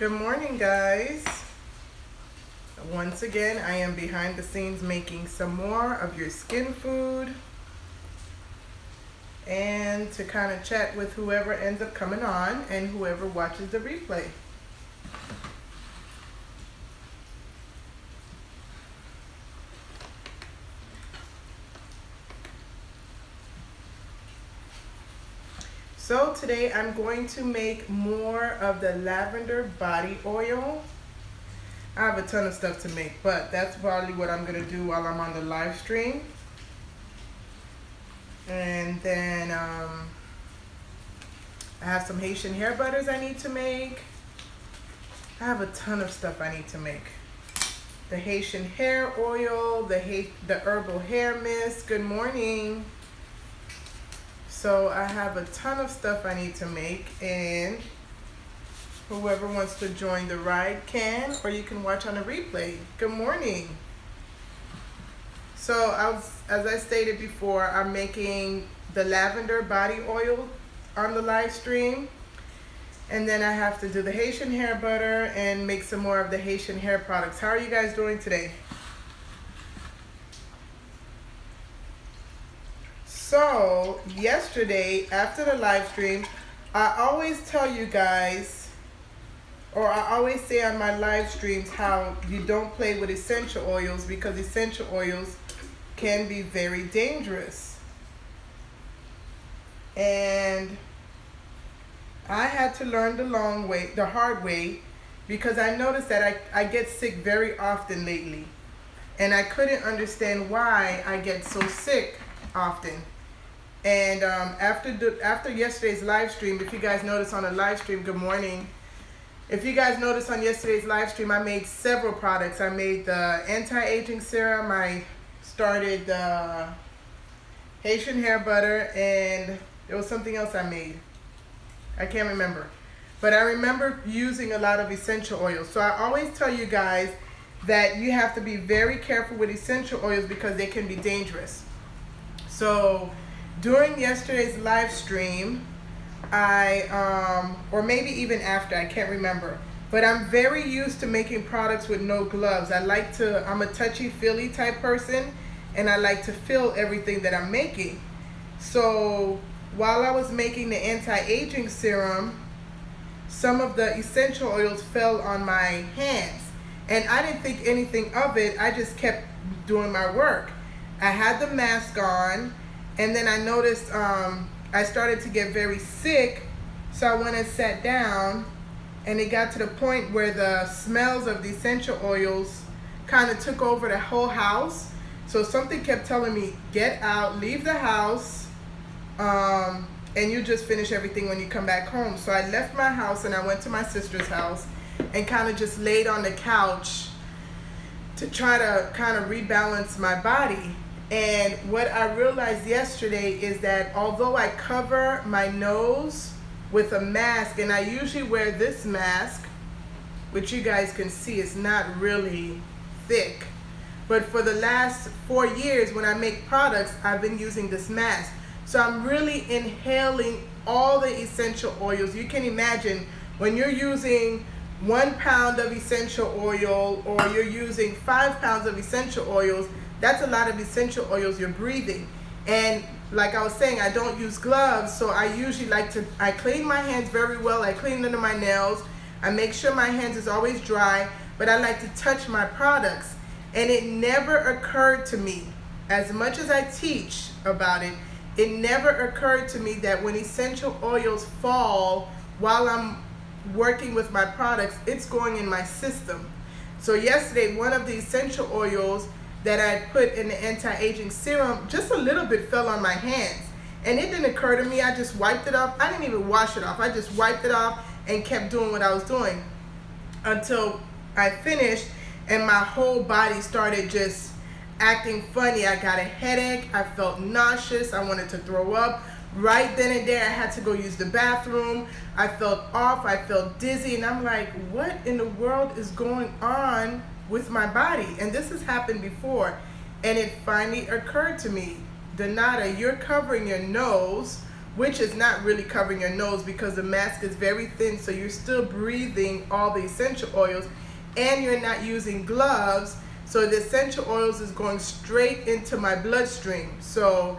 Good morning, guys. Once again, I am behind the scenes making some more of your skin food and to kind of chat with whoever ends up coming on and whoever watches the replay. So today I'm going to make more of the lavender body oil. I have a ton of stuff to make, but that's probably what I'm going to do while I'm on the live stream. And then I have some Haitian hair butters I need to make. I have a ton of stuff I need to make. The Haitian hair oil, the herbal hair mist. Good morning. So I have a ton of stuff I need to make, and whoever wants to join the ride can, or you can watch on a replay. Good morning. So as I stated before, I'm making the lavender body oil on the live stream, and then I have to do the Haitian hair butter and make some more of the Haitian hair products. How are you guys doing today? So yesterday after the live stream, I always tell you guys, or I always say on my live streams, how you don't play with essential oils because essential oils can be very dangerous. And I had to learn the hard way, because I noticed that I get sick very often lately, and I couldn't understand why I get so sick often. And after yesterday's live stream, if you guys notice on the live stream, good morning. If you guys notice on yesterday's live stream, I made several products. I made the anti-aging serum. I started the Haitian hair butter, and there was something else I made. I can't remember. But I remember using a lot of essential oils. So I always tell you guys that you have to be very careful with essential oils because they can be dangerous. So during yesterday's live stream, or maybe even after, I can't remember, but I'm very used to making products with no gloves. I'm a touchy-feely type person, and I like to feel everything that I'm making. So while I was making the anti-aging serum, some of the essential oils fell on my hands, and I didn't think anything of it. I just kept doing my work. I had the mask on, and then I noticed I started to get very sick, so I went and sat down, and it got to the point where the smells of the essential oils kind of took over the whole house. So something kept telling me, get out, leave the house, and you just finish everything when you come back home. So I left my house and I went to my sister's house and kind of just laid on the couch to try to kind of rebalance my body. And what I realized yesterday is that although I cover my nose with a mask, and I usually wear this mask, which you guys can see is not really thick, but for the last 4 years when I make products, I've been using this mask. So I'm really inhaling all the essential oils. You can imagine when you're using 1 pound of essential oil, or you're using 5 pounds of essential oils, that's a lot of essential oils you're breathing. And like I was saying, I don't use gloves, so I usually I clean my hands very well. I clean under my nails. I make sure my hands is always dry, but I like to touch my products. And it never occurred to me, as much as I teach about it, it never occurred to me that when essential oils fall while I'm working with my products, it's going in my system. So yesterday, one of the essential oils that I put in the anti-aging serum, just a little bit fell on my hands. And it didn't occur to me. I just wiped it off. I didn't even wash it off. I just wiped it off and kept doing what I was doing until I finished, and my whole body started just acting funny. I got a headache. I felt nauseous. I wanted to throw up. Right then and there, I had to go use the bathroom. I felt off. I felt dizzy. And I'm like, what in the world is going on with my body? And this has happened before. And it finally occurred to me, Donata, you're covering your nose which is not really covering your nose because the mask is very thin, so you're still breathing all the essential oils, and you're not using gloves, so the essential oils is going straight into my bloodstream. So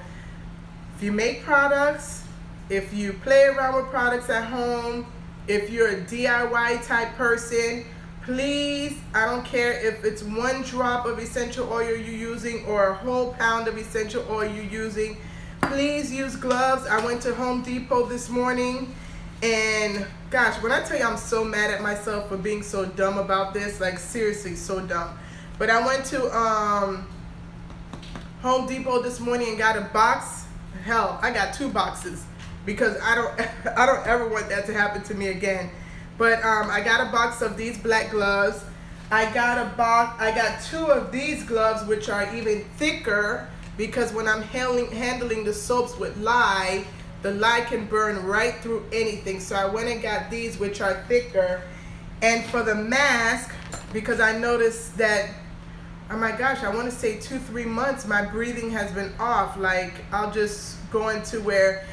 if you make products, if you play around with products at home, if you're a DIY type person, please, I don't care if it's 1 drop of essential oil you're using or a whole pound of essential oil you're using, please use gloves. I went to Home Depot this morning, and gosh, when I tell you I'm so mad at myself for being so dumb about this, like seriously so dumb. But I went to Home Depot this morning and got a box. Hell, I got 2 boxes because I don't ever want that to happen to me again. But I got a box of these black gloves. I got 2 of these gloves, which are even thicker, because when I'm handling the soaps with lye, the lye can burn right through anything. So I went and got these, which are thicker. And for the mask, because I noticed that, oh my gosh, I want to say 2-3 months, my breathing has been off. Like, I'll just go into where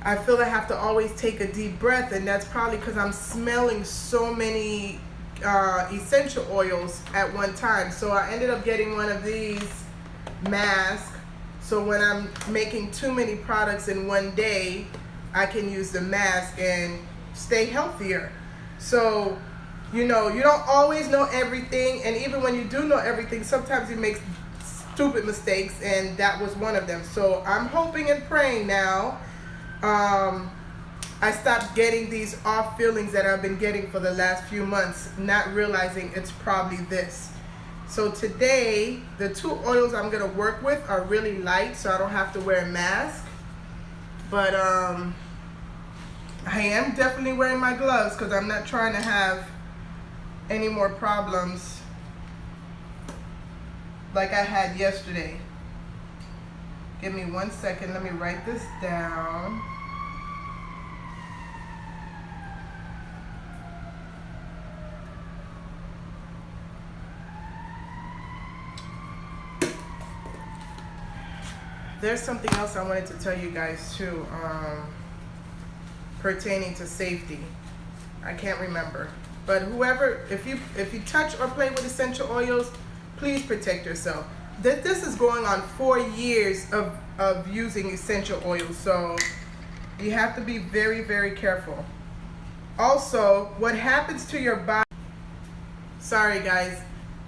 I feel I have to always take a deep breath, and that's probably because I'm smelling so many essential oils at one time. So I ended up getting one of these masks, so when I'm making too many products in one day, I can use the mask and stay healthier. So, you know, you don't always know everything, and even when you do know everything, sometimes you make stupid mistakes, and that was one of them. So I'm hoping and praying now I stopped getting these off feelings that I've been getting for the last few months, not realizing it's probably this. So today, the 2 oils I'm going to work with are really light, so I don't have to wear a mask. But I am definitely wearing my gloves because I'm not trying to have any more problems like I had yesterday. Give me 1 second. Let me write this down. There's something else I wanted to tell you guys too, pertaining to safety. I can't remember. But whoever, if you touch or play with essential oils, please protect yourself. This is going on 4 years of using essential oils, so you have to be very, very careful. Also, what happens to your body, sorry guys,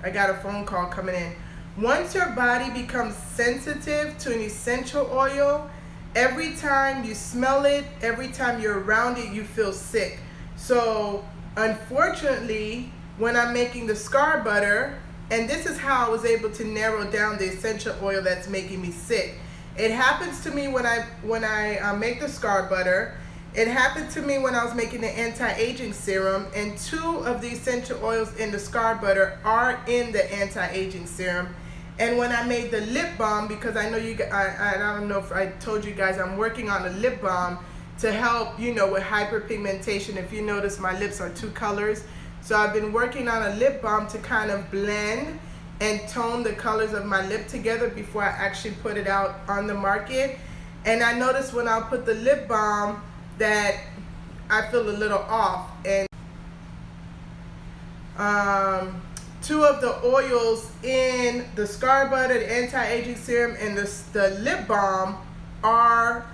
I got a phone call coming in. Once your body becomes sensitive to an essential oil, every time you smell it, every time you're around it, you feel sick. So unfortunately, when I'm making the scar butter, and this is how I was able to narrow down the essential oil that's making me sick. It happens to me when I make the scar butter. It happened to me when I was making the anti-aging serum, and 2 of the essential oils in the scar butter are in the anti-aging serum. And when I made the lip balm, because I know I don't know if I told you guys, I'm working on a lip balm to help, you know, with hyperpigmentation. If you notice, my lips are 2 colors. So I've been working on a lip balm to kind of blend and tone the colors of my lip together before I actually put it out on the market. And I noticed when I put the lip balm that I feel a little off. And 2 of the oils in the scar butter, the anti-aging serum, and the lip balm are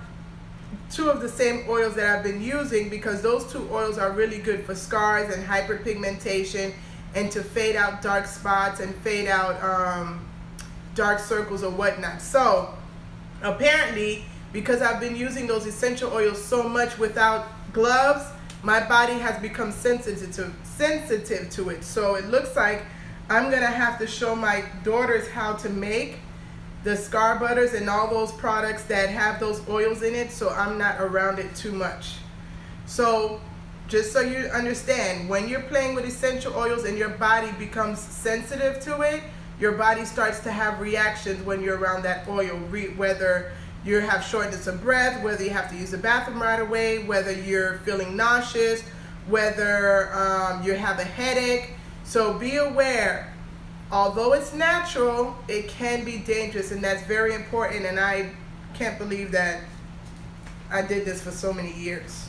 2 of the same oils that I've been using, because those 2 oils are really good for scars and hyperpigmentation, and to fade out dark spots and fade out dark circles or whatnot. So apparently, because I've been using those essential oils so much without gloves, my body has become sensitive to it. So it looks like I'm gonna have to show my daughters how to make the scar butters and all those products that have those oils in it, so I'm not around it too much. So just so you understand, when you're playing with essential oils and your body becomes sensitive to it, your body starts to have reactions when you're around that oil, whether you have shortness of breath, whether you have to use the bathroom right away, whether you're feeling nauseous, whether you have a headache. So be aware, although it's natural, it can be dangerous, and that's very important. And I can't believe that I did this for so many years.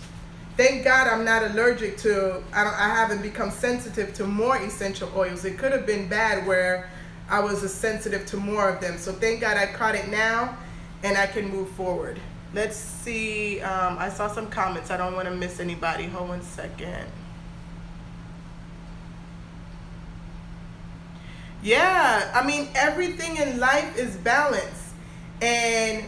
Thank God I'm not allergic to, I haven't become sensitive to more essential oils. It could have been bad where I was sensitive to more of them. So thank God I caught it now and I can move forward. Let's see, I saw some comments. I don't want to miss anybody. Hold one second. Yeah, I mean, everything in life is balanced. And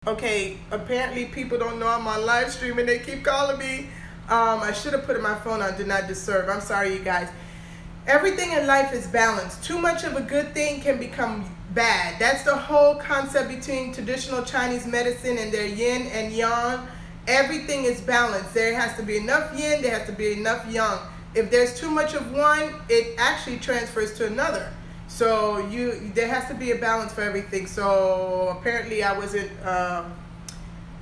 okay, apparently people don't know I'm on live stream and they keep calling me. I should have put my phone on Do Not Disturb. I'm sorry, you guys. Everything in life is balanced. Too much of a good thing can become bad. That's the whole concept between traditional Chinese medicine and their yin and yang. Everything is balanced. There has to be enough yin, there has to be enough yang. If there's too much of one, it actually transfers to another. So there has to be a balance for everything. So apparently I wasn't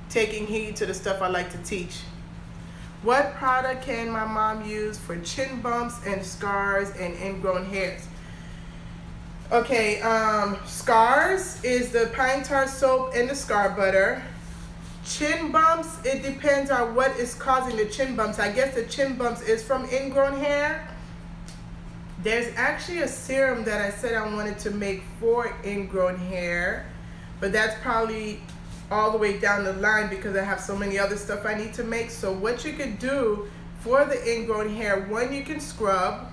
taking heed to the stuff I like to teach. What product can my mom use for chin bumps and scars and ingrown hairs? Okay, scars is the pine tar soap and the scar butter. Chin bumps, it depends on what is causing the chin bumps. I guess the chin bumps is from ingrown hair. There's actually a serum that I said I wanted to make for ingrown hair, but that's probably all the way down the line because I have so many other stuff I need to make. So what you could do for the ingrown hair, one, you can scrub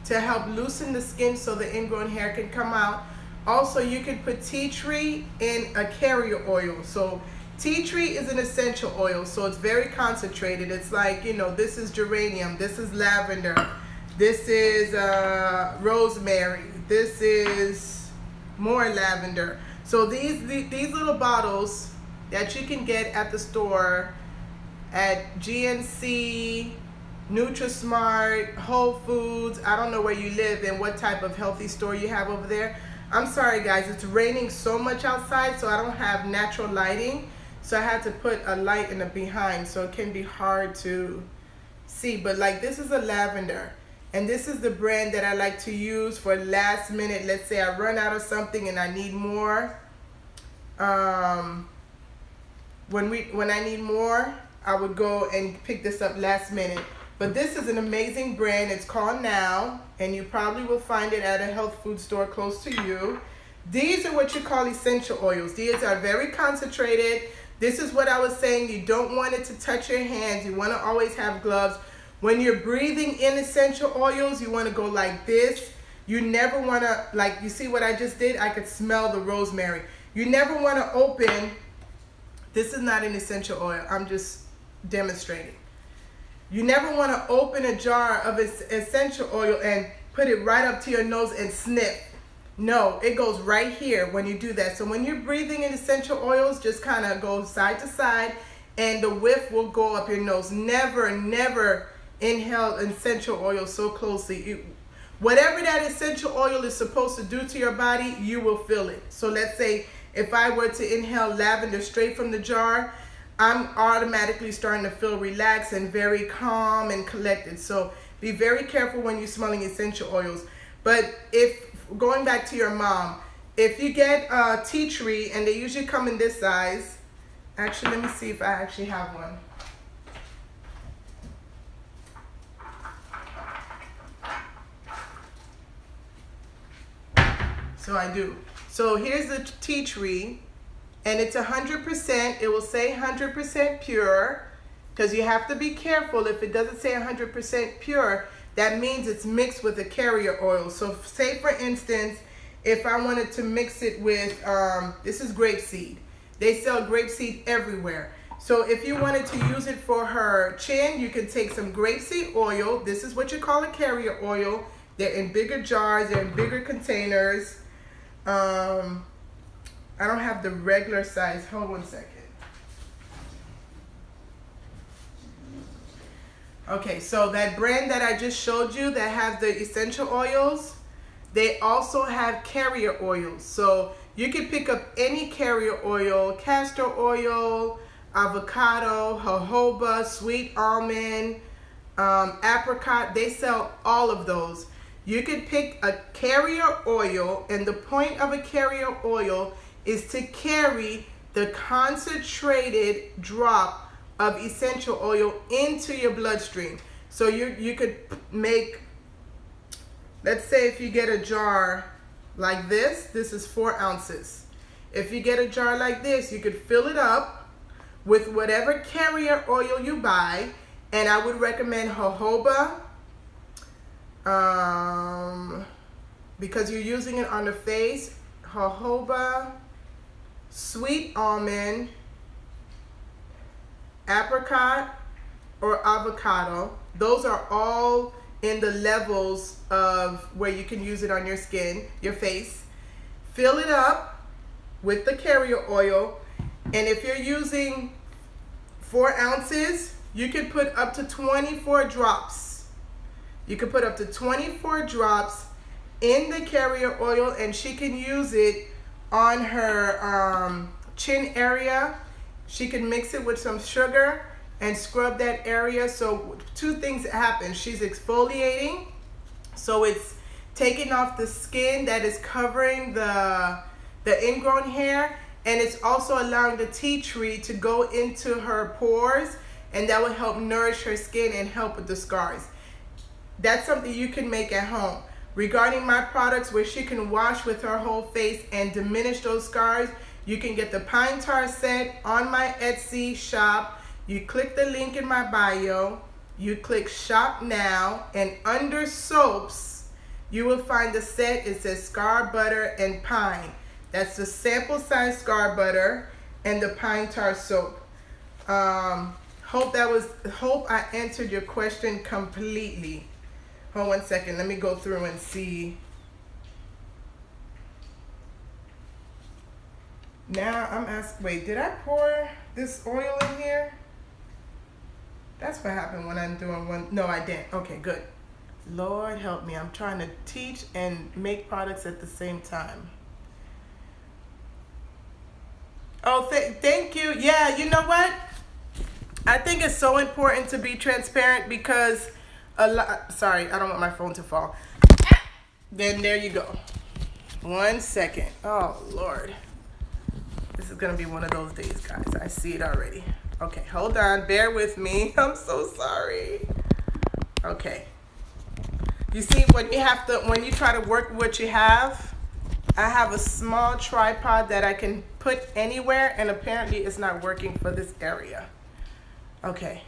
to help loosen the skin so the ingrown hair can come out. Also, you can put tea tree in a carrier oil. So tea tree is an essential oil, so it's very concentrated. It's like, you know, this is geranium, this is lavender, this is rosemary, this is more lavender. So these little bottles that you can get at the store, at GNC, NutriSmart, Whole Foods, I don't know where you live and what type of healthy store you have over there. I'm sorry guys, it's raining so much outside, so I don't have natural lighting. So I had to put a light in the behind, so it can be hard to see. But like, this is a lavender. And this is the brand that I like to use for last minute. Let's say I run out of something and I need more. When I need more, I would go and pick this up last minute. But this is an amazing brand. It's called Now, and you probably will find it at a health food store close to you. These are what you call essential oils. These are very concentrated. This is what I was saying. You don't want it to touch your hands. You want to always have gloves. When you're breathing in essential oils, you want to go like this. You never want to, like, you see what I just did? I could smell the rosemary. You never want to open, this is not an essential oil, I'm just demonstrating. You never want to open a jar of essential oil and put it right up to your nose and sniff. No, it goes right here when you do that. So when you're breathing in essential oils, just kind of go side to side and the whiff will go up your nose. Never, never inhale essential oil so closely. Whatever that essential oil is supposed to do to your body, you will feel it. So let's say if I were to inhale lavender straight from the jar, I'm automatically starting to feel relaxed and very calm and collected. So be very careful when you're smelling essential oils. But if, going back to your mom, if you get tea tree, and they usually come in this size, actually let me see if I actually have one. So I do. So here's the tea tree, and it's 100%. It will say 100% pure, because you have to be careful. If it doesn't say 100% pure, that means it's mixed with a carrier oil. So say for instance, if I wanted to mix it with, this is grapeseed. They sell grapeseed everywhere. So if you wanted to use it for her chin, you can take some grapeseed oil. This is what you call a carrier oil. They're in bigger jars, they're in bigger containers. I don't have the regular size. Hold one second. Okay, so that brand that I just showed you that has the essential oils, they also have carrier oils. So you can pick up any carrier oil, castor oil, avocado, jojoba, sweet almond, apricot. They sell all of those. You can pick a carrier oil, and the point of a carrier oil is to carry the concentrated drop of essential oil into your bloodstream. So you could make, let's say if you get a jar like this is 4 ounces. If you get a jar like this, you could fill it up with whatever carrier oil you buy, and I would recommend jojoba, because you're using it on the face, jojoba, sweet almond, apricot, or avocado. Those are all in the levels of where you can use it on your skin, your face. Fill it up with the carrier oil, and if you're using 4 ounces, you can put up to 24 drops. You can put up to 24 drops in the carrier oil, and she can use it on her chin area. She can mix it with some sugar and scrub that area. So 2 things happen. She's exfoliating, so it's taking off the skin that is covering the ingrown hair, and it's also allowing the tea tree to go into her pores, and that will help nourish her skin and help with the scars. That's something you can make at home. Regarding my products, where she can wash with her whole face and diminish those scars, you can get the pine tar set on my Etsy shop. You click the link in my bio, you click shop now, and under soaps, you will find the set. It says scar butter and pine. That's the sample size scar butter and the pine tar soap. Hope I answered your question completely. Hold 1 second, let me go through and see. Now I'm asking, wait, did I pour this oil in here? That's what happened when I'm doing one. No, I didn't. Okay, good. Lord help me. I'm trying to teach and make products at the same time. Oh, thank you. Yeah, you know what? I think it's so important to be transparent, because sorry, I don't want my phone to fall. Then there you go. 1 second. Oh, Lord. This is going to be one of those days, guys. I see it already. Okay, hold on. Bear with me. I'm so sorry. Okay. You see, when you try to work with what you have, I have a small tripod that I can put anywhere, and apparently it's not working for this area. Okay.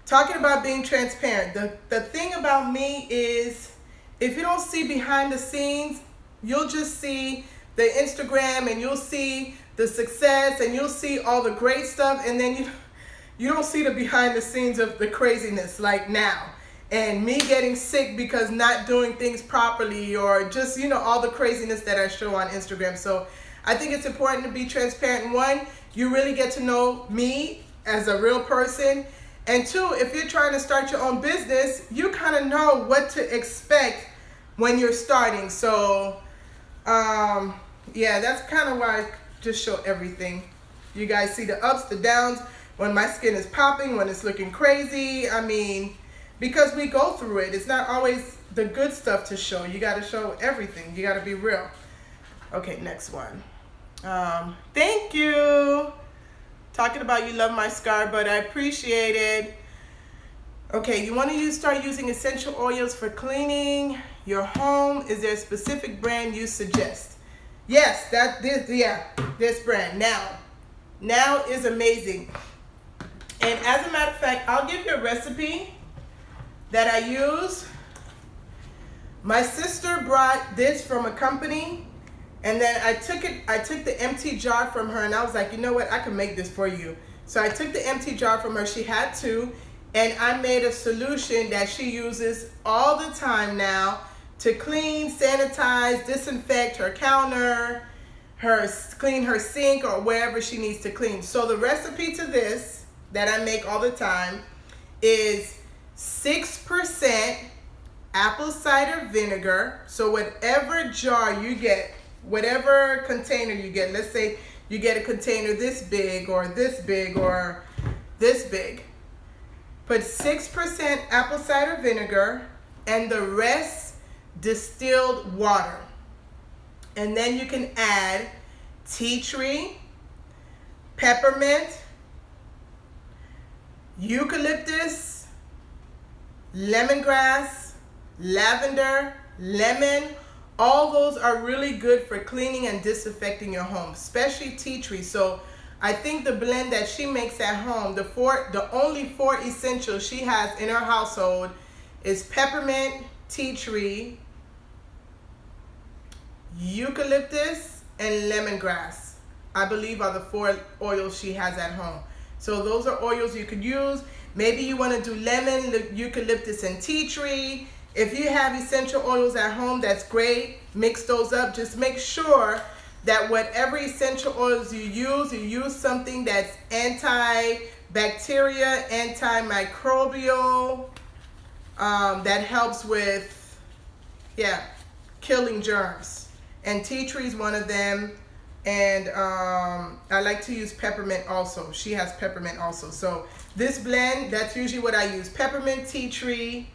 Talking about being transparent. The thing about me is, if you don't see behind the scenes, you'll just see the Instagram, and you'll see the success, and you'll see all the great stuff, and then you don't see the behind the scenes of the craziness, like now. And me getting sick because not doing things properly, or just, all the craziness that I show on Instagram. So I think it's important to be transparent. 1, you really get to know me as a real person. And 2, if you're trying to start your own business, you kind of know what to expect when you're starting. So, yeah, that's kind of why I just show everything. You guys see the ups, the downs, when my skin is popping, when it's looking crazy. I mean, because we go through it. It's not always the good stuff to show. You got to show everything. You got to be real. Okay, next one. Thank you. Talking about you love my scar, but I appreciate it. Okay, you want to start using essential oils for cleaning your home. Is there a specific brand you suggest? Yes, this brand. Now is amazing. And as a matter of fact, I'll give you a recipe that I use. My sister brought this from a company, and then I took the empty jar from her, and I was like, you know what, I can make this for you. So I took the empty jar from her. She had 2, and I made a solution that she uses all the time now to clean, sanitize, disinfect her counter, clean her sink, or wherever she needs to clean. So the recipe to this that I make all the time is 6% apple cider vinegar. So whatever jar you get, whatever container you get, let's say you get a container this big or this big or this big, put 6% apple cider vinegar and the rest distilled water. And then you can add tea tree, peppermint, eucalyptus, lemongrass, lavender, lemon. All those are really good for cleaning and disinfecting your home, especially tea tree. So I think the blend that she makes at home, the only 4 essentials she has in her household is peppermint, tea tree, eucalyptus, and lemongrass. I believe are the 4 oils she has at home. So those are oils you could use. Maybe you want to do lemon, eucalyptus, and tea tree. If you have essential oils at home, that's great. Mix those up. Just make sure that whatever essential oils you use something that's antibacterial, antimicrobial, that helps with, killing germs. And tea tree is one of them. And I like to use peppermint also. She has peppermint also. So this blend, that's usually what I use. Peppermint, tea tree,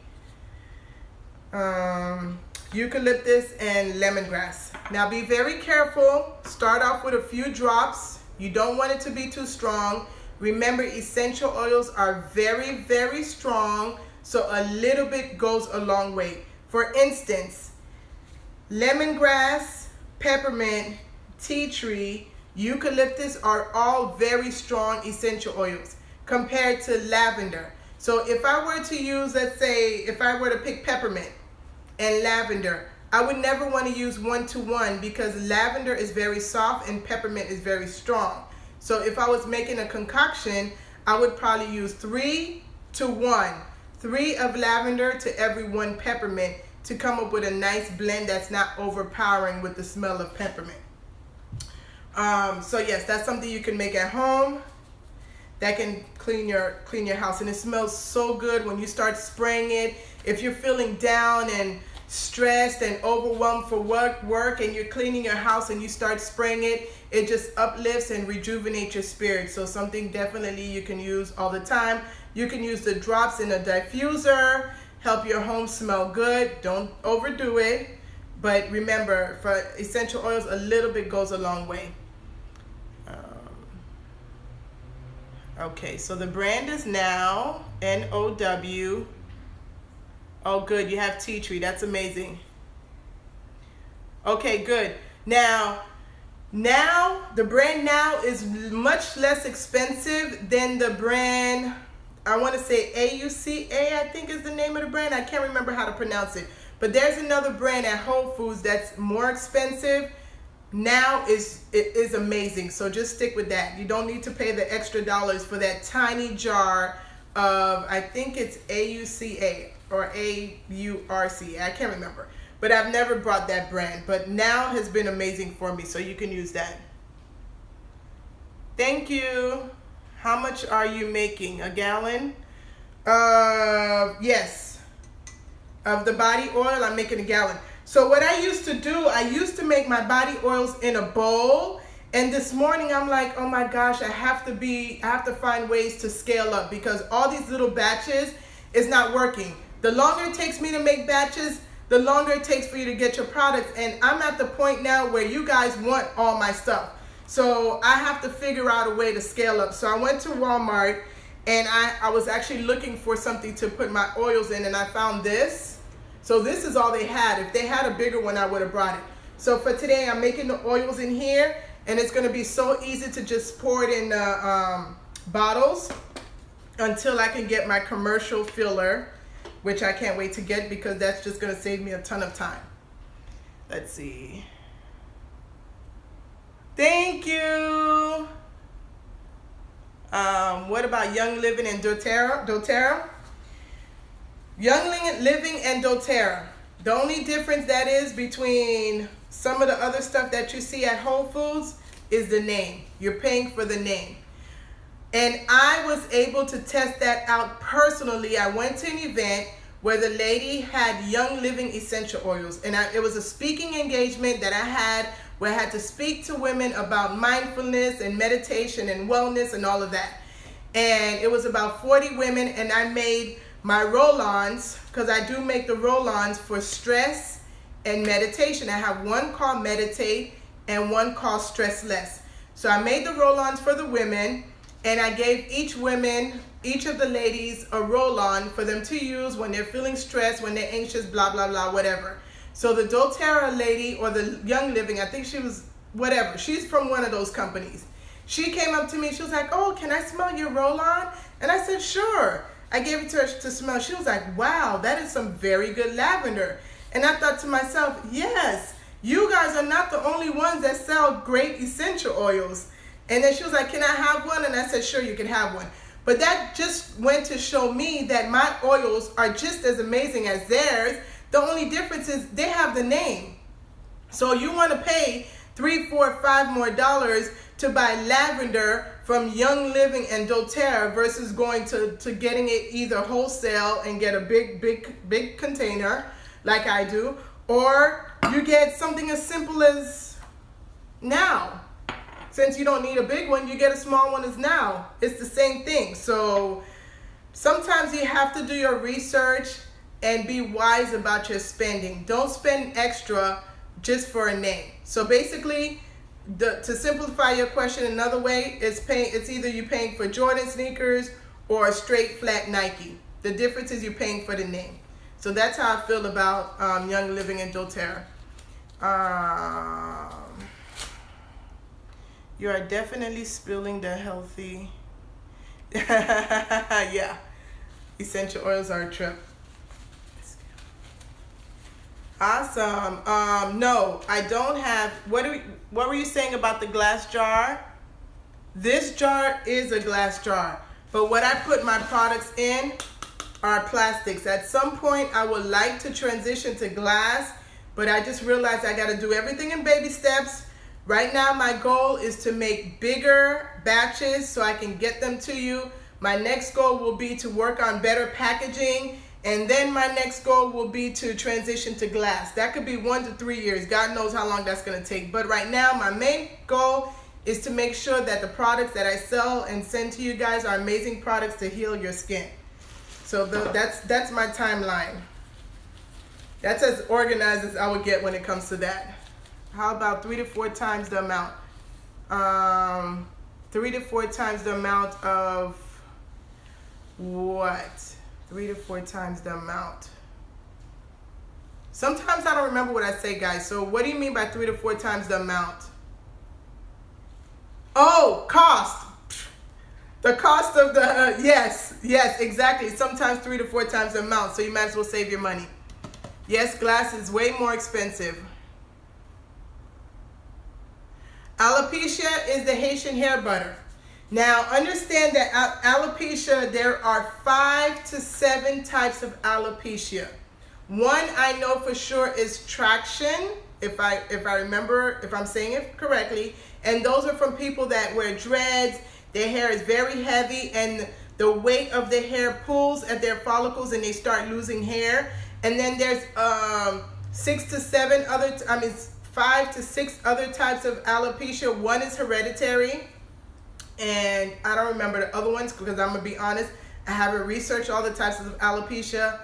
eucalyptus, and lemongrass. Now be very careful. Start off with a few drops. You don't want it to be too strong. Remember, essential oils are very, very strong, so a little bit goes a long way. For instance, lemongrass, peppermint, tea tree, eucalyptus are all very strong essential oils compared to lavender. So if I were to use, let's say, if I were to pick peppermint and lavender, I would never want to use 1-to-1 because lavender is very soft and peppermint is very strong. So if I was making a concoction, I would probably use 3-to-1, 3 of lavender to every 1 peppermint to come up with a nice blend that's not overpowering with the smell of peppermint. So yes, that's something you can make at home that can clean your house, and it smells so good when you start spraying it. If you're feeling down and stressed and overwhelmed for work and you're cleaning your house and you start spraying it, it just uplifts and rejuvenates your spirit. So something definitely you can use all the time. You can use the drops in a diffuser, help your home smell good. Don't overdo it, but remember, for essential oils, a little bit goes a long way. Okay, so the brand is Now, N-O-W. Oh, good, you have tea tree. That's amazing. Okay, good. Now, the brand Now is much less expensive than the brand, I want to say AUCA, I think is the name of the brand. I can't remember how to pronounce it. But there's another brand at Whole Foods that's more expensive. Now is amazing, so just stick with that. You don't need to pay the extra dollars for that tiny jar of, I think it's AUCA or AURCA, I can't remember. But I've never bought that brand, but Now has been amazing for me, so you can use that. Thank you. How much are you making? A gallon? Yes. Of the body oil, I'm making a gallon. So what I used to do, I used to make my body oils in a bowl, and this morning I'm like, oh my gosh, I have to find ways to scale up because all these little batches is not working. The longer it takes me to make batches, the longer it takes for you to get your products, and I'm at the point now where you guys want all my stuff. So I have to figure out a way to scale up. So I went to Walmart and I was actually looking for something to put my oils in, and I found this. So this is all they had. If they had a bigger one, I would have brought it. So for today, I'm making the oils in here, and it's going to be so easy to just pour it in the bottles until I can get my commercial filler, which I can't wait to get because that's just going to save me a ton of time. Let's see. Thank you. What about Young Living and doTERRA? Young Living and doTERRA. The only difference that is between some of the other stuff that you see at Whole Foods is the name. You're paying for the name. And I was able to test that out personally. I went to an event where the lady had Young Living essential oils, and it was a speaking engagement that I had where I had to speak to women about mindfulness and meditation and wellness and all of that. And it was about 40 women, and I made my roll-ons, because I do make the roll-ons for stress and meditation. I have one called Meditate and one called Stress Less. So I made the roll-ons for the women, and I gave each of the ladies a roll-on for them to use when they're feeling stressed, when they're anxious, blah, blah, blah, whatever. So the doTERRA lady, or the Young Living, I think she was, whatever, she's from one of those companies. She came up to me, she was like, oh, can I smell your roll-on? And I said, sure. I gave it to her to smell. She was like, wow, that is some very good lavender. And I thought to myself, yes, you guys are not the only ones that sell great essential oils. And then she was like, can I have one? And I said, sure, you can have one. But that just went to show me that my oils are just as amazing as theirs. The only difference is they have the name. So you want to pay $3, $4, $5 more to buy lavender from Young Living and doTERRA versus going to getting it either wholesale and get a big container like I do, or you get something as simple as Now. Since you don't need a big one, you get a small one as Now. It's the same thing. So sometimes you have to do your research and be wise about your spending. Don't spend extra just for a name. So basically, to simplify your question another way, it's either you're paying for Jordan sneakers or a straight flat Nike. The difference is you're paying for the name. So that's how I feel about Young Living and doTERRA. You are definitely spilling the healthy. Yeah, essential oils are a trip. Awesome. No, I don't have. What were you saying about the glass jar? This jar is a glass jar, but what I put my products in are plastics. At some point, I would like to transition to glass, but I just realized I got to do everything in baby steps. Right now, my goal is to make bigger batches so I can get them to you. My next goal will be to work on better packaging. And then my next goal will be to transition to glass. That could be 1 to 3 years. God knows how long that's going to take. But right now, my main goal is to make sure that the products that I sell and send to you guys are amazing products to heal your skin. So that's my timeline. That's as organized as I would get when it comes to that. How about 3 to 4 times the amount? 3 to 4 times the amount of what? 3 to 4 times the amount. Sometimes I don't remember what I say, guys. So what do you mean by 3 to 4 times the amount? Oh, cost. The cost of the, yes, exactly. Sometimes 3 to 4 times the amount. So you might as well save your money. Yes, glass is way more expensive. Alopecia is the Haitian hair butter. Now, understand that alopecia, there are 5 to 7 types of alopecia. One I know for sure is traction, if I remember, if I'm saying it correctly. And those are from people that wear dreads. Their hair is very heavy and the weight of the hair pulls at their follicles and they start losing hair. And then there's 5 to 6 other types of alopecia. One is hereditary. And I don't remember the other ones because I'm going to be honest, I haven't researched all the types of alopecia.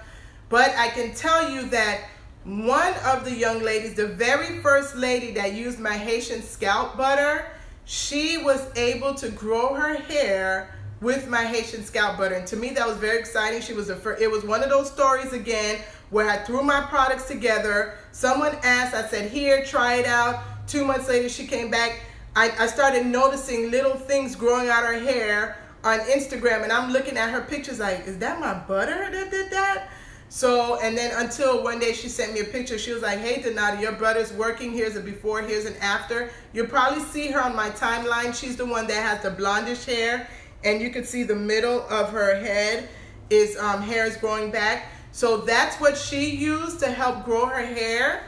But I can tell you that one of the young ladies, the very first lady that used my Haitian scalp butter, she was able to grow her hair with my Haitian scalp butter. And to me, that was very exciting. It was one of those stories again where I threw my products together. Someone asked, I said, here, try it out. 2 months later, she came back. I started noticing little things growing out her hair on Instagram, and I'm looking at her pictures like, is that my butter that did that? So, and then until one day she sent me a picture. She was like, hey, Donata, your butter's working. Here's a before, here's an after. You'll probably see her on my timeline. She's the one that has the blondish hair, and you can see the middle of her head is hair is growing back. So that's what she used to help grow her hair.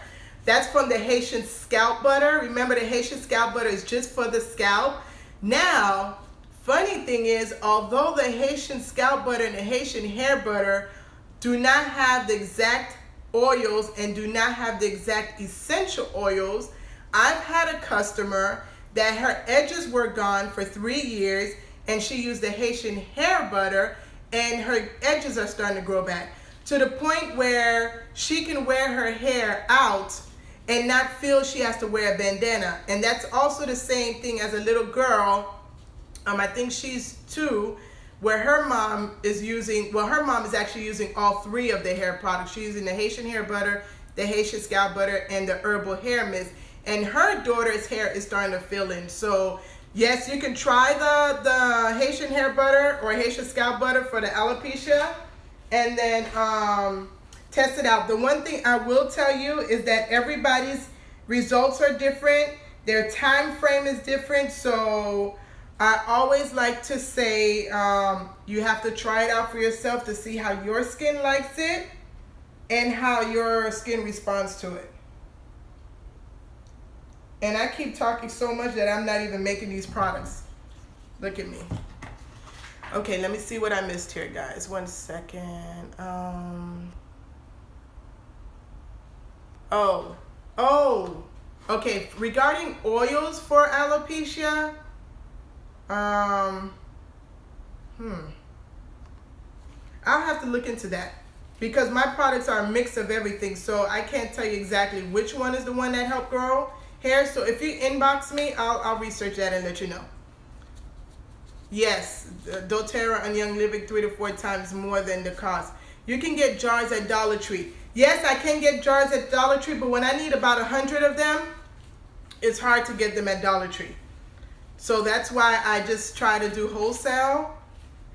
That's from the Haitian scalp butter. Remember, the Haitian scalp butter is just for the scalp. Now, funny thing is, although the Haitian scalp butter and the Haitian hair butter do not have the exact oils and do not have the exact essential oils, I've had a customer that her edges were gone for 3 years and she used the Haitian hair butter and her edges are starting to grow back to the point where she can wear her hair out and not feel she has to wear a bandana. And that's also the same thing as a little girl. I think she's 2, where her mom is using, well, her mom is actually using all 3 of the hair products. She's using the Haitian hair butter, the Haitian scalp butter, and the herbal hair mist. And her daughter's hair is starting to fill in. So yes, you can try the Haitian hair butter or Haitian scalp butter for the alopecia, and then test it out. The one thing I will tell you is that everybody's results are different. Their time frame is different. So I always like to say you have to try it out for yourself to see how your skin likes it and how your skin responds to it. And I keep talking so much that I'm not even making these products. Look at me. Okay, let me see what I missed here, guys. 1 second. Okay, regarding oils for alopecia, I'll have to look into that, because my products are a mix of everything, so I can't tell you exactly which one is the one that helped grow hair. So if you inbox me, I'll research that and let you know. Yes, doTERRA and Young Living 3 to 4 times more than the cost. You can get jars at Dollar Tree. Yes, I can get jars at Dollar Tree, but when I need about 100 of them, it's hard to get them at Dollar Tree. So that's why I just try to do wholesale.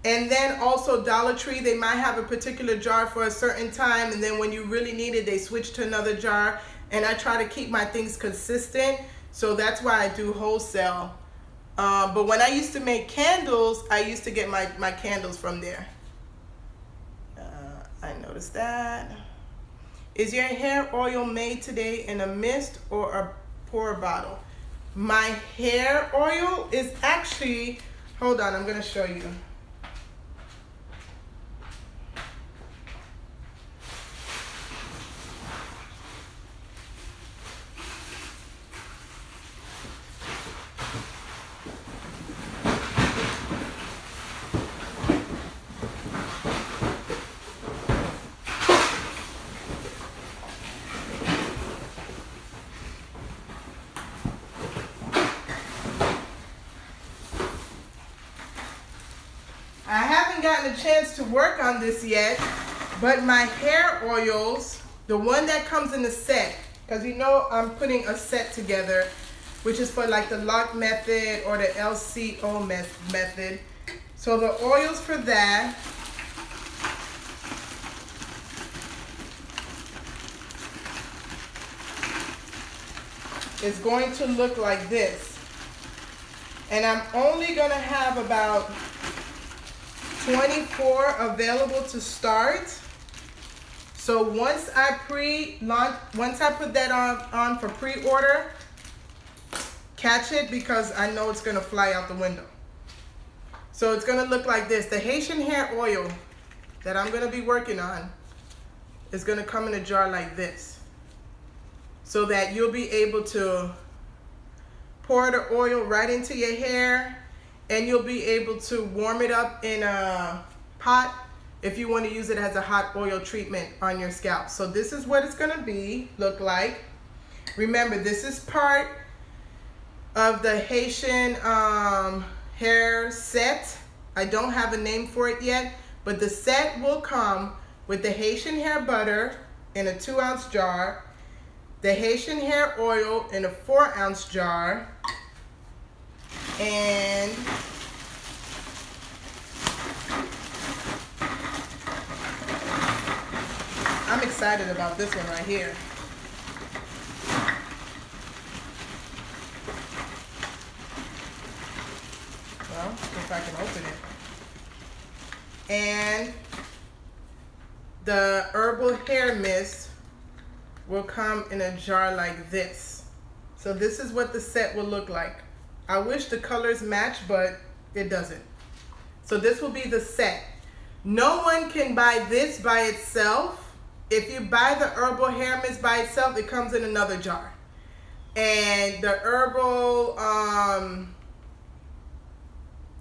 And then also Dollar Tree, they might have a particular jar for a certain time, and then when you really need it, they switch to another jar. And I try to keep my things consistent, so that's why I do wholesale. But when I used to make candles, I used to get my candles from there. I noticed that. Is your hair oil made today in a mist or a pour bottle? My hair oil is actually, hold on, I'm gonna show you. I haven't gotten a chance to work on this yet, but my hair oils, the one that comes in the set, because you know I'm putting a set together, which is for like the lock method or the LCO method. So the oils for that is going to look like this. And I'm only going to have about 24 available to start. So once I put that on for pre-order, catch it, because I know it's gonna fly out the window. So it's gonna look like this. The Haitian hair oil that I'm gonna be working on is gonna come in a jar like this, so that you'll be able to pour the oil right into your hair, and you'll be able to warm it up in a pot if you want to use it as a hot oil treatment on your scalp. So this is what it's going to look like. Remember, this is part of the Haitian hair set. I don't have a name for it yet, but the set will come with the Haitian hair butter in a 2-ounce jar, the Haitian hair oil in a 4-ounce jar, and I'm excited about this one right here. Well, if I can open it. And the herbal hair mist will come in a jar like this. So this is what the set will look like. I wish the colors match, but it doesn't. So this will be the set. No one can buy this by itself. If you buy the herbal hair mist by itself, it comes in another jar. And the herbal,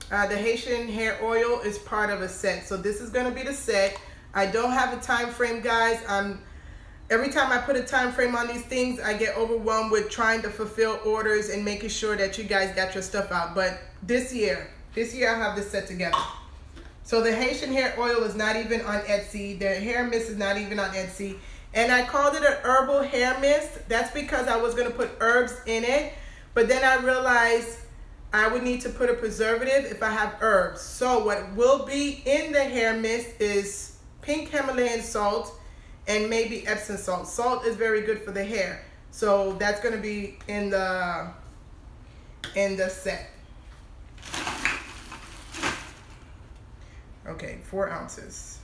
the Haitian hair oil is part of a set. So this is gonna be the set. I don't have a time frame, guys. every time I put a time frame on these things, I get overwhelmed with trying to fulfill orders and making sure that you guys got your stuff out. But this year I have this set together. So the Haitian hair oil is not even on Etsy. The hair mist is not even on Etsy. And I called it an herbal hair mist. That's because I was going to put herbs in it. But then I realized I would need to put a preservative if I have herbs. So what will be in the hair mist is pink Himalayan salt and maybe Epsom salt. Salt is very good for the hair. So that's going to be in the set. Okay, 4 ounces.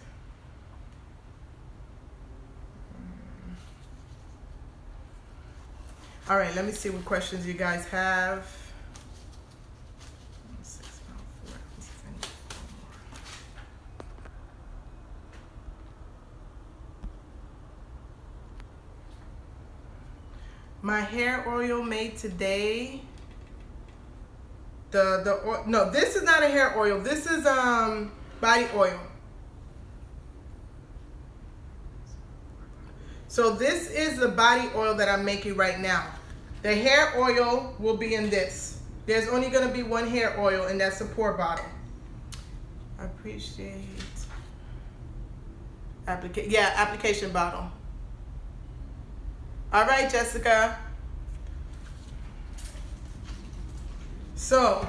All right, let me see what questions you guys have. My hair oil made today. No, this is not a hair oil. This is body oil. So this is the body oil that I'm making right now. The hair oil will be in this. There's only going to be one hair oil, and that's a pour bottle. I appreciate application bottle. All right, Jessica. So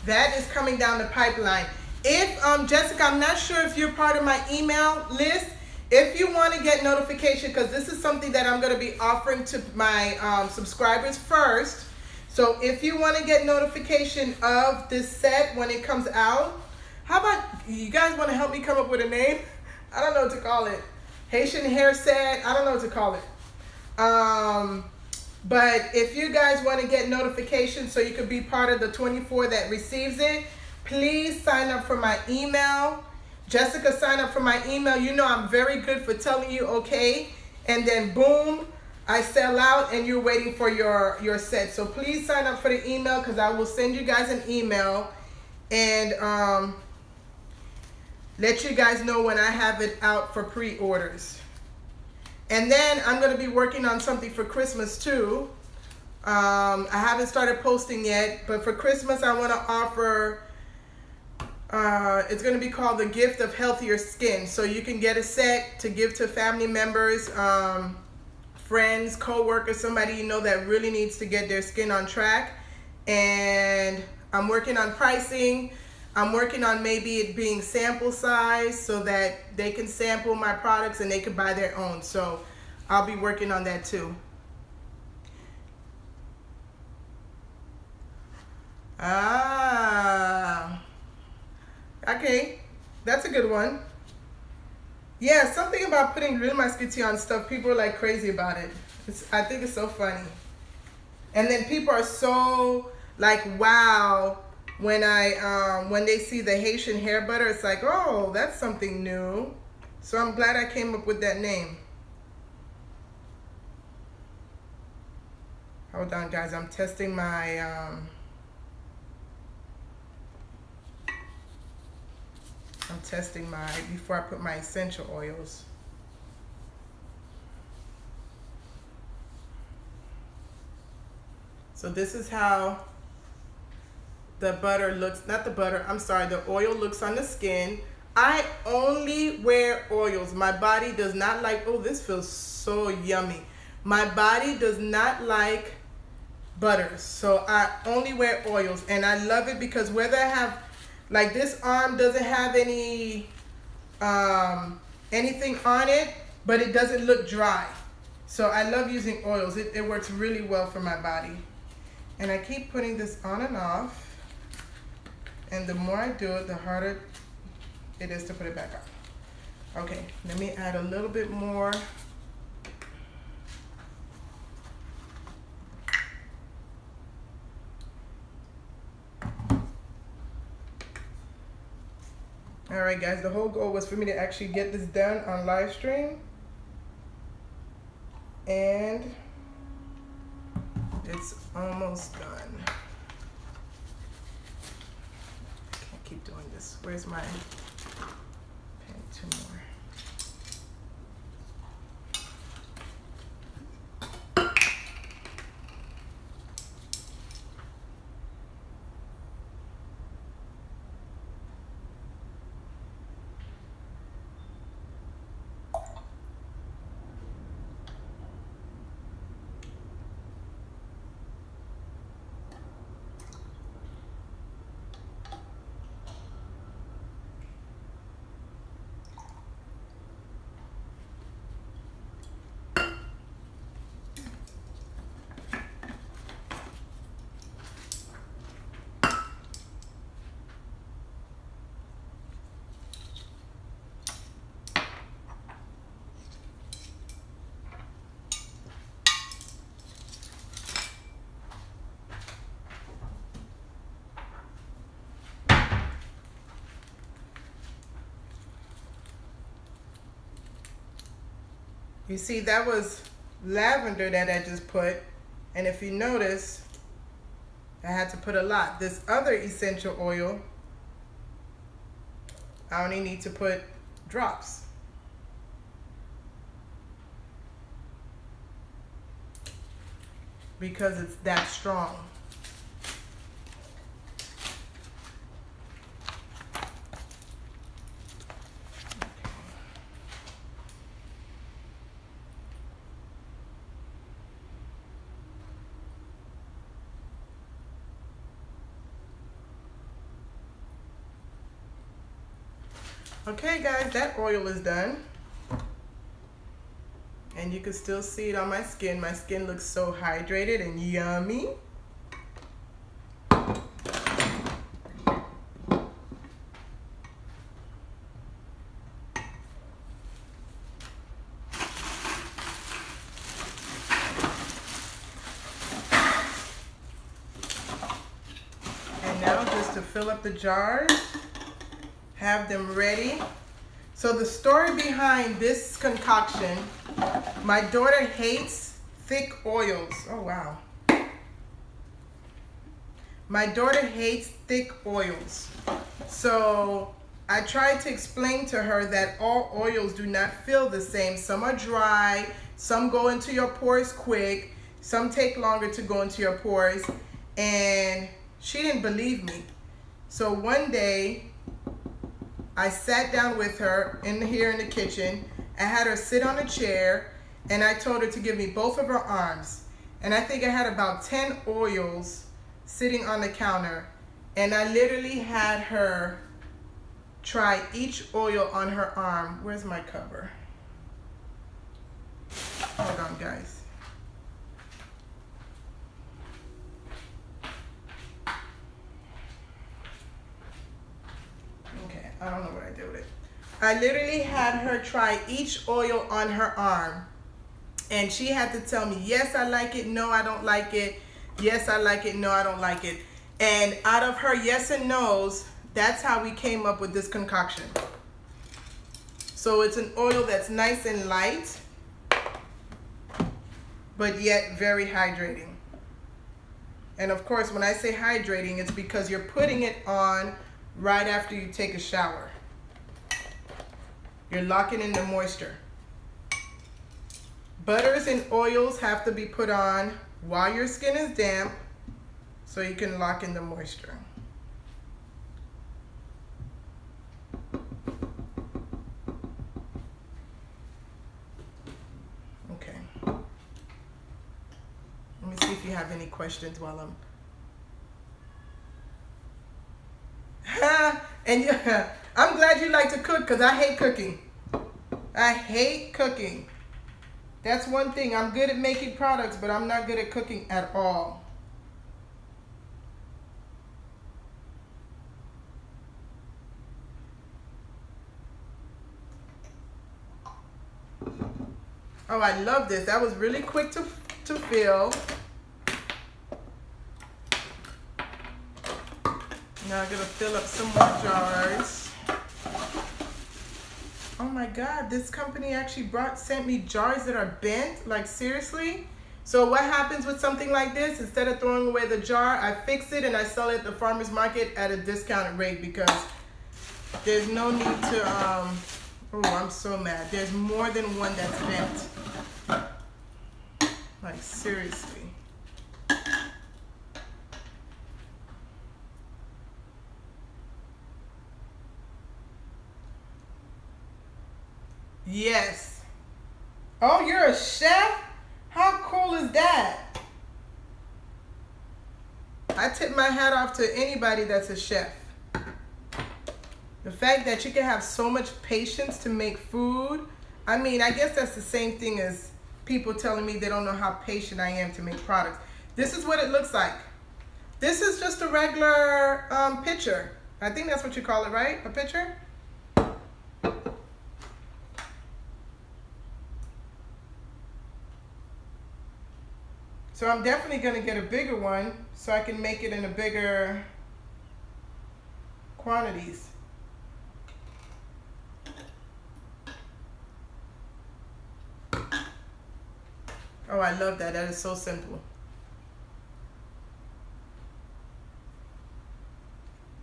that is coming down the pipeline. If Jessica, I'm not sure if you're part of my email list. If you want to get notification, because this is something that I'm going to be offering to my subscribers first. So if you want to get notification of this set when it comes out, how about you guys want to help me come up with a name? I don't know what to call it. Haitian hair set. I don't know what to call it. But if you guys want to get notification so you can be part of the 24 that receives it, please sign up for my email. Jessica, sign up for my email. You know I'm very good for telling you okay, and then boom, I sell out and you're waiting for your set. So please sign up for the email, because I will send you guys an email and let you guys know when I have it out for pre-orders. And then I'm going to be working on something for Christmas too. I haven't started posting yet, but for Christmas I want to offer, it's going to be called the Gift of Healthier Skin. So you can get a set to give to family members, friends, co-workers, somebody you know that really needs to get their skin on track. And I'm working on pricing. I'm working on maybe it being sample size so that they can sample my products and they can buy their own. So I'll be working on that too. Okay, that's a good one. Yeah, something about putting real musketeer on stuff, people are like crazy about it. I think it's so funny. And then people are so like, wow, when they see the Haitian hair butter, it's like, oh, that's something new. So I'm glad I came up with that name. Hold on, guys, I'm testing my before I put my essential oils. So this is how the butter looks, not the butter, I'm sorry, the oil looks on the skin. I only wear oils. My body does not like, oh, this feels so yummy. My body does not like butters. So I only wear oils, and I love it because whether I have, like this arm doesn't have any anything on it, but it doesn't look dry. So I love using oils. It works really well for my body. And I keep putting this on and off. And the more I do it, the harder it is to put it back on. Okay, let me add a little bit more. All right, guys, the whole goal was for me to actually get this done on live stream. And it's almost done. I can't keep doing this. Where's my pen? 2 more. You see, that was lavender that I just put, and if you notice, I had to put a lot. This other essential oil, I only need to put drops. Because it's that strong. Okay guys, that oil is done. And you can still see it on my skin. My skin looks so hydrated and yummy. And now just to fill up the jars, have them ready. So the story behind this concoction, my daughter hates thick oils. Oh wow. My daughter hates thick oils. So I tried to explain to her that all oils do not feel the same. Some are dry, some go into your pores quick, some take longer to go into your pores, and she didn't believe me. So one day, I sat down with her here in the kitchen. I had her sit on a chair and I told her to give me both of her arms. And I think I had about 10 oils sitting on the counter. And I literally had her try each oil on her arm. Where's my cover? Hold on, guys. I don't know what I did with it. I literally had her try each oil on her arm. And she had to tell me, yes, I like it. No, I don't like it. Yes, I like it. No, I don't like it. And out of her yes and no's, that's how we came up with this concoction. So it's an oil that's nice and light, but yet very hydrating. And of course, when I say hydrating, it's because you're putting it on right after you take a shower. You're locking in the moisture. Butters and oils have to be put on while your skin is damp so you can lock in the moisture. Okay. Let me see if you have any questions while I'm... And yeah, I'm glad you like to cook because I hate cooking. I hate cooking. That's one thing. I'm good at making products, but I'm not good at cooking at all. Oh, I love this. That was really quick to fill. Now I'm gonna fill up some more jars. Oh my God, this company actually sent me jars that are bent, like seriously? So what happens with something like this? Instead of throwing away the jar, I fix it and I sell it at the farmer's market at a discounted rate because there's no need to, oh, I'm so mad. There's more than one that's bent. Like seriously. Yes. Oh, you're a chef? How cool is that? I tip my hat off to anybody that's a chef. The fact that you can have so much patience to make food. I mean, I guess that's the same thing as people telling me they don't know how patient I am to make products. This is what it looks like. This is just a regular pitcher. I think that's what you call it, right? A pitcher? So I'm definitely going to get a bigger one so I can make it in a bigger quantities. Oh, I love that. That is so simple.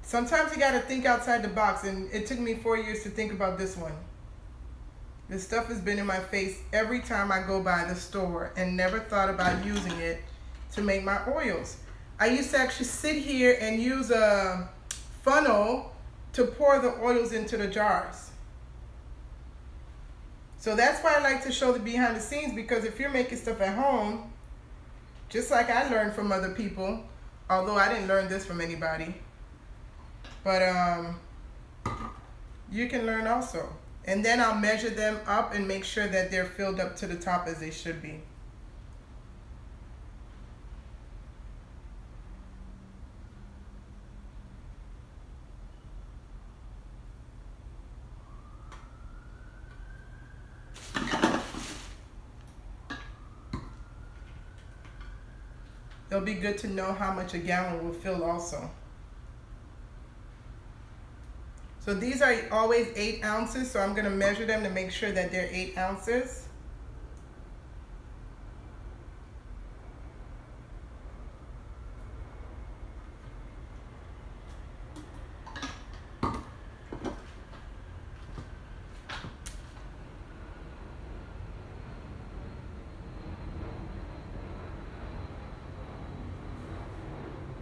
Sometimes you gotta think outside the box, and it took me 4 years to think about this one. This stuff has been in my face every time I go by the store and never thought about using it to make my oils. I used to actually sit here and use a funnel to pour the oils into the jars. So that's why I like to show the behind the scenes, because if you're making stuff at home, just like I learned from other people, although I didn't learn this from anybody, but you can learn also. And then I'll measure them up and make sure that they're filled up to the top as they should be. It'll be good to know how much a gallon will fill also. So these are always 8 ounces, so I'm going to measure them to make sure that they're 8 ounces.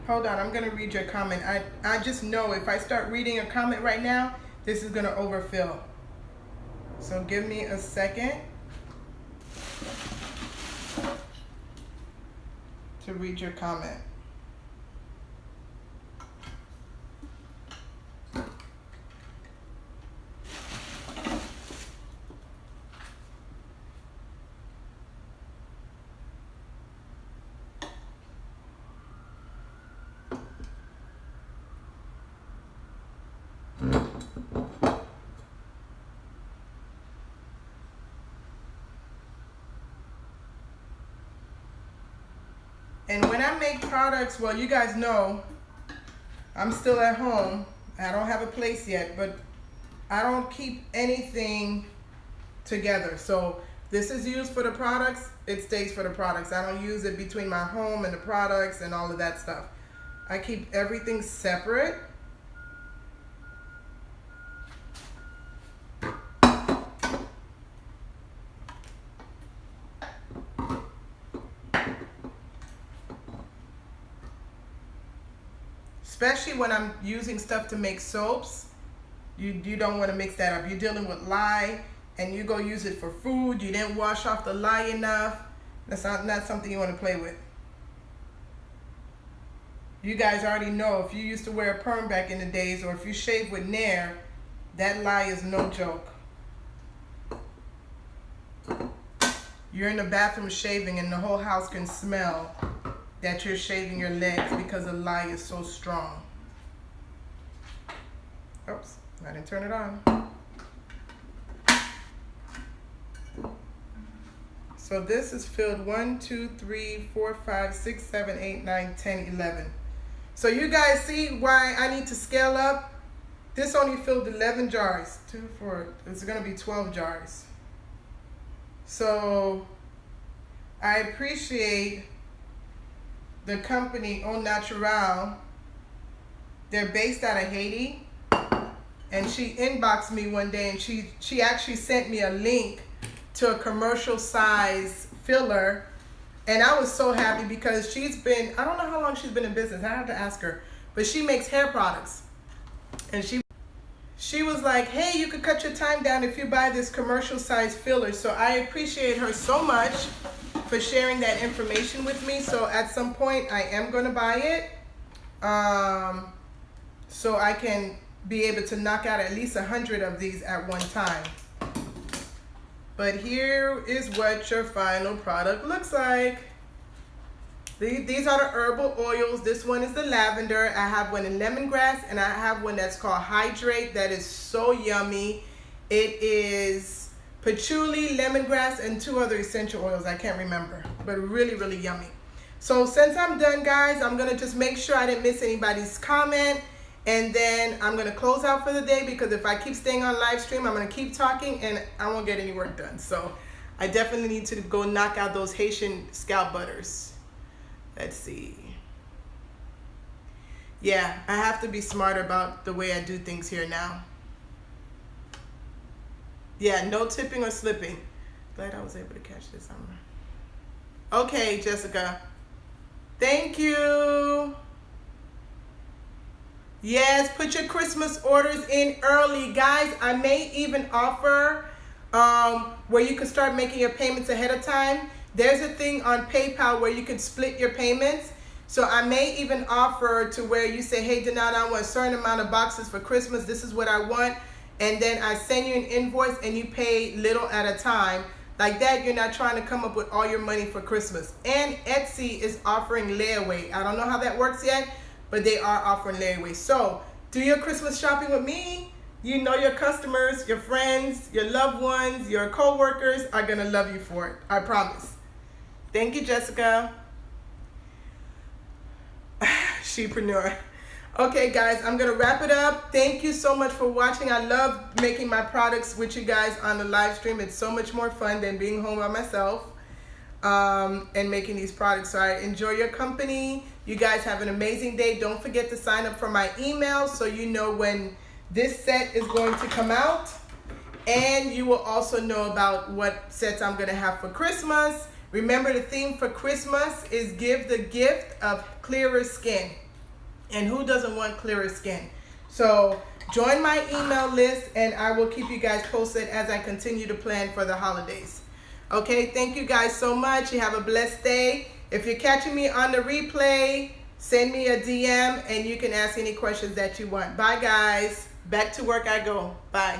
Hold on, I'm gonna read your comment. I just know if I start reading a comment right now, this is gonna overfill. So give me a second to read your comment. And when I make products, well, you guys know I'm still at home. I don't have a place yet, but I don't keep anything together. So this is used for the products, it stays for the products. I don't use it between my home and the products and all of that stuff. I keep everything separate. Especially when I'm using stuff to make soaps, you don't want to mix that up. You're dealing with lye, and you go use it for food. You didn't wash off the lye enough. That's not something you want to play with. You guys already know, if you used to wear a perm back in the days, or if you shave with Nair, that lye is no joke. You're in the bathroom shaving, and the whole house can smell that you're shaving your legs because the lye is so strong. Oops, I didn't turn it on. So this is filled 1, 2, 3, 4, 5, 6, 7, 8, 9, 10, 11. So you guys see why I need to scale up? This only filled 11 jars. 2, 4, it's gonna be 12 jars. So I appreciate the company Au Natural. They're based out of Haiti, and she inboxed me one day, and she actually sent me a link to a commercial size filler, and I was so happy because she's been, I don't know how long she's been in business, I have to ask her, but she makes hair products, and she was like, hey, you could cut your time down if you buy this commercial size filler. So I appreciate her so much for sharing that information with me. So at some point I am going to buy it, so I can be able to knock out at least 100 of these at one time. But here is what your final product looks like. These are the herbal oils. This one is the lavender. I have one in lemongrass, and I have one that's called Hydrate. That is so yummy. It is patchouli, lemongrass, and 2 other essential oils. I can't remember, but really, really yummy. So since I'm done, guys, I'm going to just make sure I didn't miss anybody's comment. And then I'm going to close out for the day, because if I keep staying on live stream, I'm going to keep talking and I won't get any work done. So I definitely need to go knock out those Haitian scalp butters. Let's see. Yeah, I have to be smarter about the way I do things here now. Yeah, no tipping or slipping. Glad I was able to catch this. Okay, Jessica. Thank you. Yes, put your Christmas orders in early. Guys, I may even offer where you can start making your payments ahead of time. There's a thing on PayPal where you can split your payments. So I may even offer to where you say, hey, Donata, I want a certain amount of boxes for Christmas. This is what I want. And then I send you an invoice and you pay little at a time. Like that, you're not trying to come up with all your money for Christmas. And Etsy is offering layaway. I don't know how that works yet, but they are offering layaway. So do your Christmas shopping with me. You know your customers, your friends, your loved ones, your co-workers are going to love you for it. I promise. Thank you, Jessica. Shepreneur. Okay, guys, I'm going to wrap it up. Thank you so much for watching. I love making my products with you guys on the live stream. It's so much more fun than being home by myself and making these products. So I enjoy your company. You guys have an amazing day. Don't forget to sign up for my email so you know when this set is going to come out. And you will also know about what sets I'm going to have for Christmas. Remember, the theme for Christmas is give the gift of clearer skin. And who doesn't want clearer skin? So join my email list and I will keep you guys posted as I continue to plan for the holidays. Okay, thank you guys so much. You have a blessed day. If you're catching me on the replay, send me a DM and you can ask any questions that you want. Bye, guys. Back to work I go. Bye.